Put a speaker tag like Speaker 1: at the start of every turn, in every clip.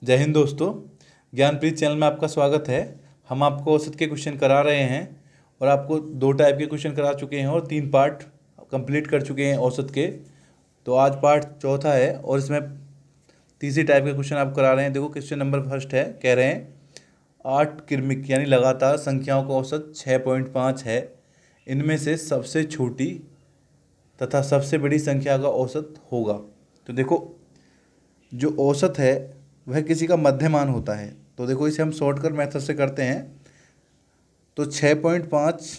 Speaker 1: जय हिंद दोस्तों। ज्ञानप्रीत चैनल में आपका स्वागत है। हम आपको औसत के क्वेश्चन करा रहे हैं और आपको 2 टाइप के क्वेश्चन करा चुके हैं और 3 पार्ट कंप्लीट कर चुके हैं औसत के। तो आज पार्ट चौथा है और इसमें तीसरी टाइप के क्वेश्चन आप करा रहे हैं। देखो क्वेश्चन नंबर फर्स्ट है, कह रहे हैं 8 क्रमिक यानी लगातार संख्याओं का औसत 6.5 है। इनमें से सबसे छोटी तथा सबसे बड़ी संख्या का औसत होगा। तो देखो जो औसत है वह किसी का मध्यमान होता है। तो देखो इसे हम शॉर्टकट मेथड से करते हैं। तो 6.5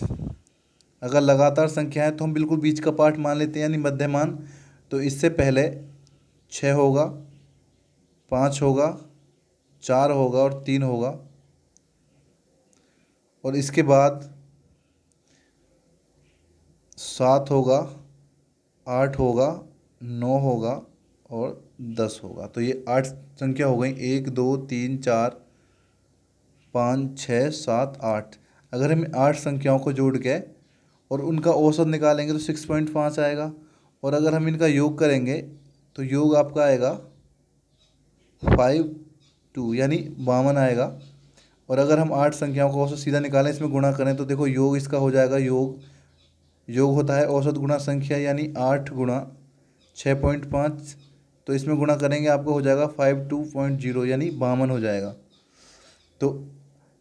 Speaker 1: अगर लगातार संख्या है तो हम बिल्कुल बीच का पार्ट मान लेते हैं यानी मध्यमान। तो इससे पहले 6 होगा, 5 होगा, 4 होगा और 3 होगा, और इसके बाद 7 होगा, 8 होगा, 9 होगा और 10 होगा। तो ये 8 संख्या हो गई। 1 2 3 4 5 6 7 8। अगर हम 8 संख्याओं को जोड़ के और उनका औसत निकालेंगे तो 6.5 आएगा। और अगर हम इनका योग करेंगे तो योग आपका आएगा 52 यानी 52 आएगा। और अगर हम 8 संख्याओं का औसत सीधा निकालें, इसमें गुणा करें, तो देखो योग इसका हो जाएगा, योग होता है औसत गुणा संख्या यानी 8 गुणा 6.5। तो इसमें गुणा करेंगे आपको हो जाएगा 52.0 यानी 52 हो जाएगा। तो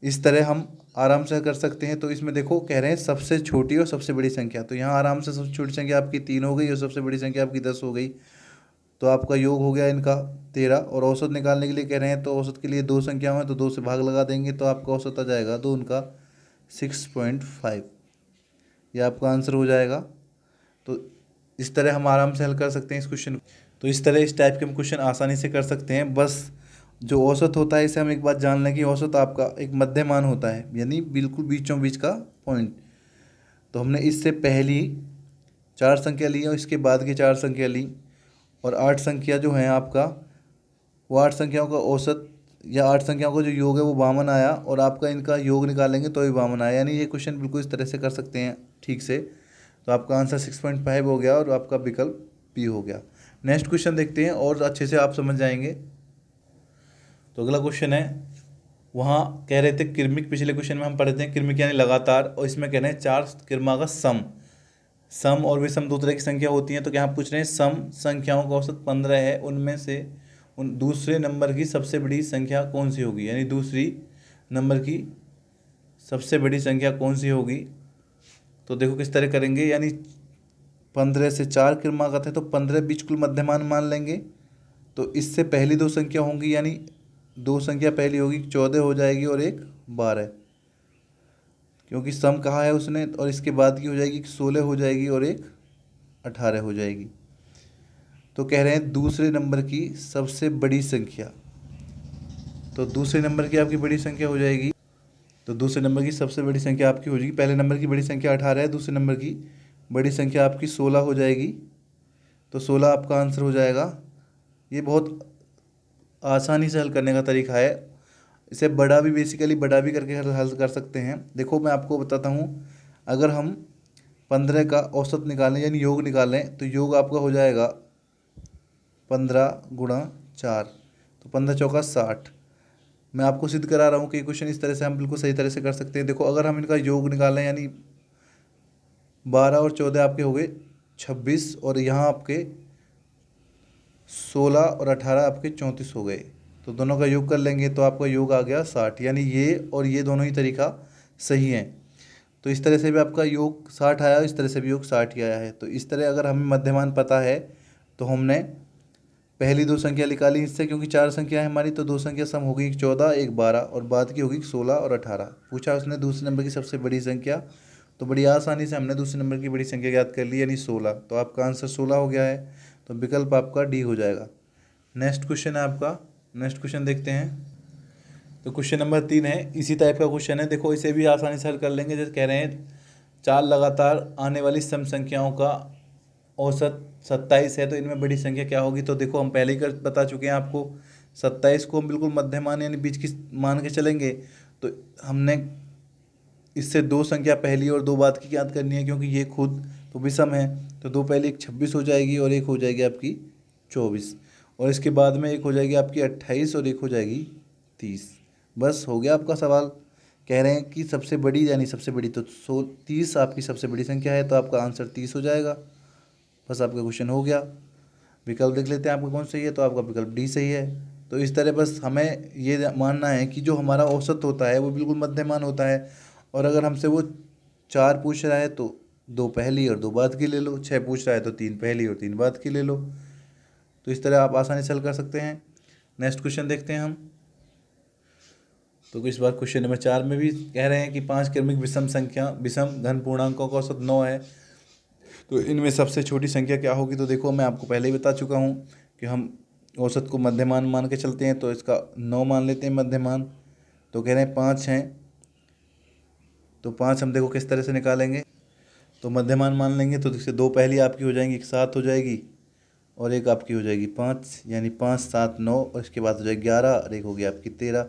Speaker 1: इस तरह हम आराम से कर सकते हैं। तो इसमें देखो कह रहे हैं सबसे छोटी और सबसे बड़ी संख्या। तो यहाँ आराम से सबसे छोटी संख्या आपकी 3 हो गई और सबसे बड़ी संख्या आपकी 10 हो गई। तो आपका योग हो गया इनका 13। और औसत निकालने के लिए कह रहे हैं तो औसत के लिए 2 संख्याओं हैं तो 2 से भाग लगा देंगे तो आपका औसत आ जाएगा 2 उनका 6.5। ये आपका आंसर हो जाएगा। तो इस तरह हम आराम से हल कर सकते हैं इस क्वेश्चन को। तो इस तरह इस टाइप के हम क्वेश्चन आसानी से कर सकते हैं। बस जो औसत होता है इसे हम एक बात जान लें कि औसत आपका एक मध्यमान होता है यानी बिल्कुल बीचों बीच का पॉइंट। तो हमने इससे पहली 4 संख्या ली और इसके बाद की 4 संख्या ली और 8 संख्या जो है आपका, वो 8 संख्याओं का औसत या 8 संख्याओं का जो योग है वो 52 आया। और आपका इनका योग निकालेंगे तो भी 52 आया। यानी ये क्वेश्चन बिल्कुल इस तरह से कर सकते हैं ठीक से। तो आपका आंसर 6.5 हो गया और आपका विकल्प बी हो गया। नेक्स्ट क्वेश्चन देखते हैं और अच्छे से आप समझ जाएंगे। तो अगला क्वेश्चन है, वहाँ कह रहे थे क्रमिक, पिछले क्वेश्चन में हम पढ़े थे क्रमिक यानी लगातार, और इसमें कह रहे हैं 4 क्रमां का सम और विषम 2 तरह की संख्या होती हैं। तो यहाँ पूछ रहे हैं सम संख्याओं का औसत 15 है, उनमें से उन दूसरे नंबर की सबसे बड़ी संख्या कौन सी होगी, यानी दूसरी नंबर की सबसे बड़ी संख्या कौन सी होगी। तो देखो किस तरह करेंगे, यानी 15 से 4 क्रमागत है तो 15 बिल्कुल मध्यमान मान लेंगे। तो इससे पहली 2 संख्या होंगी यानी 2 संख्या पहली होगी 14 हो जाएगी और एक 12, क्योंकि सम कहा है उसने। और इसके बाद की हो जाएगी 16 हो जाएगी और एक 18 हो जाएगी। तो कह रहे हैं दूसरे नंबर की सबसे बड़ी संख्या। तो दूसरे नंबर की आपकी बड़ी संख्या हो जाएगी, तो दूसरे नंबर की सबसे बड़ी संख्या आपकी हो जाएगी, पहले नंबर की बड़ी संख्या 18 है, दूसरे नंबर की बड़ी संख्या आपकी 16 हो जाएगी। तो 16 आपका आंसर हो जाएगा। ये बहुत आसानी से हल करने का तरीका है। इसे बड़ा भी बेसिकली बड़ा भी करके हल कर सकते हैं। देखो मैं आपको बताता हूँ, अगर हम 15 का औसत निकालें यानी योग निकालें तो योग आपका हो जाएगा 15 गुणा 4, तो 15 चौका 60। मैं आपको सिद्ध करा रहा हूँ कि क्वेश्चन इस तरह से हम बिल्कुल सही तरह से कर सकते हैं। देखो अगर हम इनका योग निकालें यानी 12 और 14 आपके हो गए 26, और यहाँ आपके 16 और 18 आपके 34 हो गए। तो दोनों का योग कर लेंगे तो आपका योग आ गया 60, यानी ये और ये दोनों ही तरीका सही है। तो इस तरह से भी आपका योग 60 आया, इस तरह से भी योग 60 ही आया है। तो इस तरह अगर हमें मध्यमान पता है तो हमने पहली 2 संख्या निकाली इससे, क्योंकि 4 संख्या है हमारी तो 2 संख्या सम हो गई, एक 14 एक 12 और बाद की होगी 16 और 18। पूछा उसने दूसरे नंबर की सबसे बड़ी संख्या, तो बड़ी आसानी से हमने दूसरे नंबर की बड़ी संख्या ज्ञात कर ली यानी 16। तो आपका आंसर 16 हो गया है। तो विकल्प आपका डी हो जाएगा। नेक्स्ट क्वेश्चन है आपका, नेक्स्ट क्वेश्चन देखते हैं। तो क्वेश्चन नंबर 3 है, इसी टाइप का क्वेश्चन है। देखो इसे भी आसानी से हल कर लेंगे। जैसे कह रहे हैं 4 लगातार आने वाली सम संख्याओं का औसत 27 है, तो इनमें बड़ी संख्या क्या होगी। तो देखो हम पहले ही कर बता चुके हैं आपको, 27 को हम बिल्कुल मध्यमान यानी बीच की मान के चलेंगे। तो हमने इससे 2 संख्या पहली और 2 बाद की ज्ञात करनी है, क्योंकि ये खुद तो विषम है। तो 2 पहली एक 26 हो जाएगी और एक हो जाएगी आपकी 24। और इसके बाद में एक हो जाएगी आपकी 28 और एक हो जाएगी 30। बस हो गया आपका सवाल। कह रहे हैं कि सबसे बड़ी यानी सबसे बड़ी तो 30 आपकी सबसे बड़ी संख्या है, तो आपका आंसर 30 हो जाएगा। बस आपका क्वेश्चन हो गया। विकल्प देख लेते हैं आपका कौन सही है, तो आपका विकल्प डी सही है। तो इस तरह बस हमें ये मानना है कि जो हमारा औसत होता है वो बिल्कुल मध्यमान होता है, और अगर हमसे वो 4 पूछ रहा है तो 2 पहली और 2 बाद की ले लो, 6 पूछ रहा है तो 3 पहली और 3 बाद की ले लो। तो इस तरह आप आसानी से हल कर सकते हैं। नेक्स्ट क्वेश्चन देखते हैं हम। तो इस बार क्वेश्चन नंबर 4 में भी कह रहे हैं कि 5 क्रमिक विषम घन पूर्णांकों का औसत 9 है, तो इनमें सबसे छोटी संख्या क्या होगी। तो देखो मैं आपको पहले ही बता चुका हूँ कि हम औसत को मध्यमान मान के चलते हैं, तो इसका 9 मान लेते हैं मध्यमान। तो कह रहे हैं 5 हैं, तो 5 हम देखो किस तरह से निकालेंगे। तो मध्यमान मान लेंगे तो इससे 2 पहली आपकी हो जाएंगी, एक 7 हो जाएगी और एक आपकी हो जाएगी 5, यानी 5 7 9, और इसके बाद हो जाएगी 11 और एक होगी आपकी 13।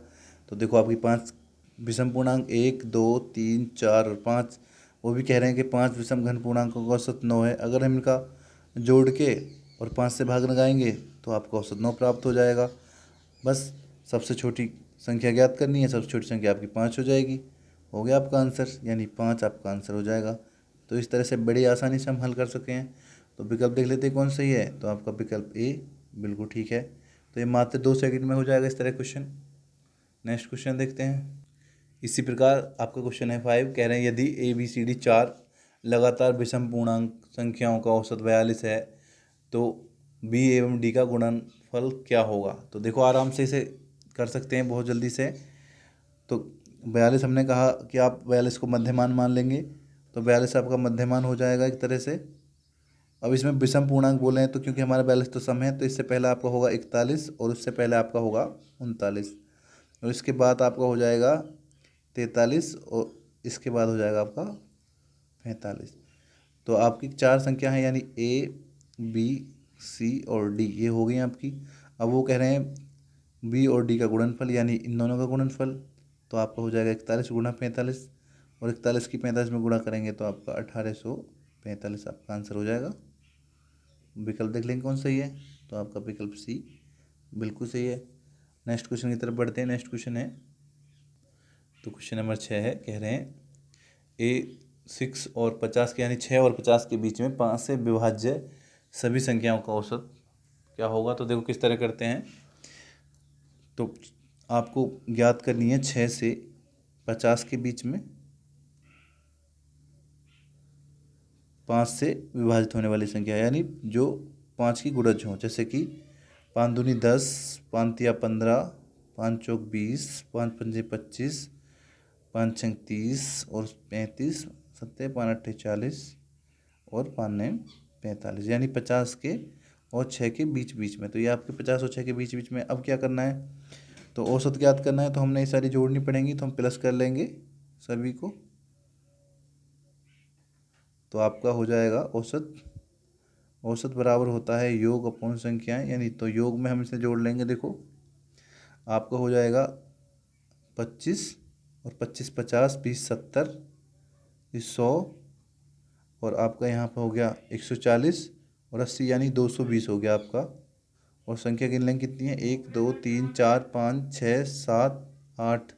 Speaker 1: तो देखो आपकी 5 विषम पूर्णांक 1 2 3 4 और 5, वो भी कह रहे हैं कि 5 विषम घन पूर्णांकों का औसत 9 है। अगर हम इनका जोड़ के और 5 से भाग लगाएंगे तो आपको औसत 9 प्राप्त हो जाएगा। बस सबसे छोटी संख्या ज्ञात करनी है, सबसे छोटी संख्या आपकी 5 हो जाएगी। हो गया आपका आंसर, यानी 5 आपका आंसर हो जाएगा। तो इस तरह से बड़ी आसानी से हम हल कर सके हैं। तो विकल्प देख लेते हैं कौन सही है, तो आपका विकल्प ए बिल्कुल ठीक है। तो ये मात्र 2 सेकंड में हो जाएगा इस तरह क्वेश्चन। नेक्स्ट क्वेश्चन देखते हैं। इसी प्रकार आपका क्वेश्चन है 5, कह रहे हैं यदि ABCD 4 लगातार विषम पूर्णांक संख्याओं का औसत 42 है तो B एवं D का गुणनफल क्या होगा। तो देखो आराम से इसे कर सकते हैं बहुत जल्दी से। तो 42 हमने कहा कि आप 42 को मध्यमान मान लेंगे, तो 42 आपका मध्यमान हो जाएगा एक तरह से। अब इसमें विषम पूर्णांक बोले हैं तो क्योंकि हमारा 42 तो सम है, तो इससे पहले आपका होगा 41 और उससे पहले आपका होगा 39, और इसके बाद आपका हो जाएगा 43 और इसके बाद हो जाएगा आपका 45। तो आपकी 4 संख्या है, यानी A B C और D ये हो गई आपकी। अब वो कह रहे हैं B और D का गुणनफल, यानी इन दोनों का गुणनफल। तो आपका हो जाएगा 41 गुणा 45, और 41 की 45 में गुणा करेंगे तो आपका 1845 आपका आंसर हो जाएगा। विकल्प देख लेंगे कौन सही है, तो आपका विकल्प सी बिल्कुल सही है। नेक्स्ट क्वेश्चन की तरफ बढ़ते हैं। नेक्स्ट क्वेश्चन है, तो क्वेश्चन नंबर 6 है, कह रहे हैं A6 और 50 के, यानी 6 और 50 के बीच में 5 से विभाज्य सभी संख्याओं का औसत क्या होगा। तो देखो किस तरह करते हैं। तो आपको ज्ञात करनी है 6 से 50 के बीच में 5 से विभाजित होने वाली संख्या, यानी जो 5 की गुणज हो, जैसे कि 5 दूनी 10, 5 तिया 15, 5 चौक 20, 5 पंजे 25, 5 छंग 30 और 35, 7 5 8 40 और 5 9 45, यानी 50 के और 6 के बीच बीच में। तो ये आपके 50 और 6 के बीच बीच में। अब क्या करना है, तो औसत ज्ञात करना है, तो हमने ये सारी जोड़नी पड़ेंगी, तो हम प्लस कर लेंगे सभी को। तो आपका हो जाएगा औसत, औसत बराबर होता है योग अपॉन संख्याएं, यानी तो योग में हम इसे जोड़ लेंगे। देखो आपका हो जाएगा 25 और 25 50, 20 70, 100, और आपका यहाँ पर हो गया 140 और 80, यानी 220 हो गया आपका। और संख्या गिन लेंगे कितनी है, 1 2 3 4 5 6 7 8।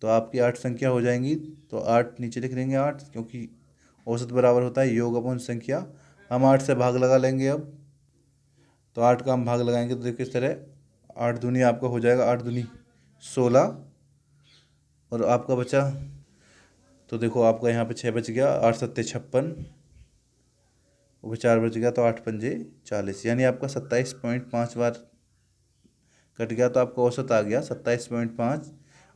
Speaker 1: तो आपकी 8 संख्या हो जाएंगी। तो 8 नीचे लिख देंगे 8, क्योंकि औसत बराबर होता है योग अपॉन संख्या। हम 8 से भाग लगा लेंगे अब। तो 8 का हम भाग लगाएंगे तो देखिए इस तरह 8 दूनी आपका हो जाएगा 8 दूनी 16, और आपका बचा, तो देखो आपका यहाँ पे 6 बच गया, 8 सत्ते 56, वो 4 बच गया, तो 8 पंजे 40, यानी आपका 27.5 बार कट गया, तो आपका औसत आ गया 27.5।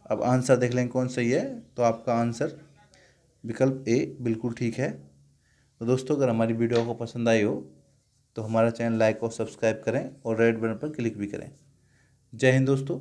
Speaker 1: अब आंसर देख लेंगे कौन सही है, तो आपका आंसर विकल्प ए बिल्कुल ठीक है। तो दोस्तों अगर हमारी वीडियो को पसंद आई हो तो हमारा चैनल लाइक और सब्सक्राइब करें और रेड बटन पर क्लिक भी करें। जय हिंद दोस्तों।